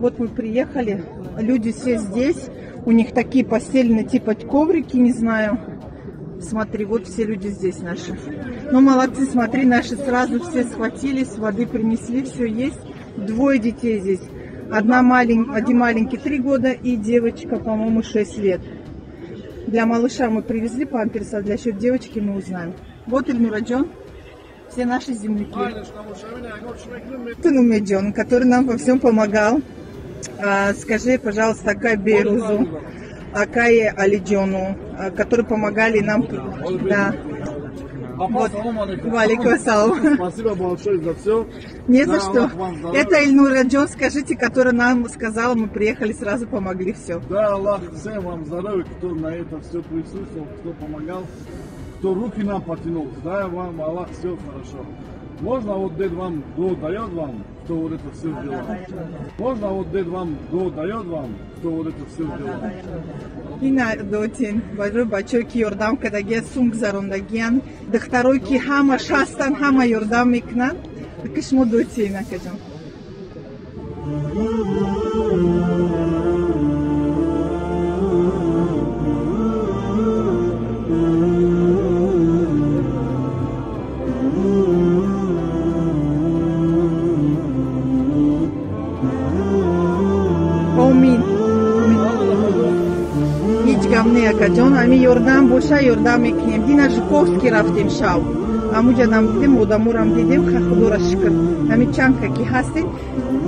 Вот мы приехали, люди все здесь, у них такие постельные типа коврики, не знаю. Смотри, вот все люди здесь наши. Ну, молодцы, смотри, наши сразу все схватились, воды принесли, все есть. Двое детей здесь. Один маленький 3 года и девочка, по-моему, 6 лет. Для малыша мы привезли памперсы, а для счет девочки мы узнаем. Вот Ильнураджон, все наши земляки. Тунумеджон, который нам во всем помогал. Скажи, пожалуйста, Акай Бейрузу, Акай Алиджону, которые помогали нам. Да. Вот. Валикум ассалам. Спасибо большое за все. Не за что. Это Ильнураджон, скажите, который нам сказал, мы приехали, сразу помогли, все. Да, Аллах всем вам здоровья, кто на это все присутствовал, кто помогал, кто руки нам потянул. Да, вам Аллах все хорошо. Можно вот дед вам дает вам, кто вот это все делает. Можно вот дед вам дает вам, кто вот это все делает. Ина дотин, баджо бачо ки yorдам кадаги сунг зарондагиан, дохтарой ки хама шастан хама yorдам микнан, кишмо дотин акаджон. Акаджон, ами Йордан боша, Йордан мекунем. Дина Жуковский рафтем шав. Амуджадам дидем, Одамурам дидем, худора шикр. Ами чанка ки хастин.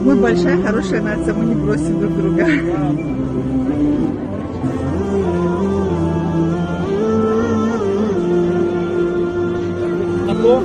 Мы большая, хорошая нация, мы не бросим друг друга. Ako?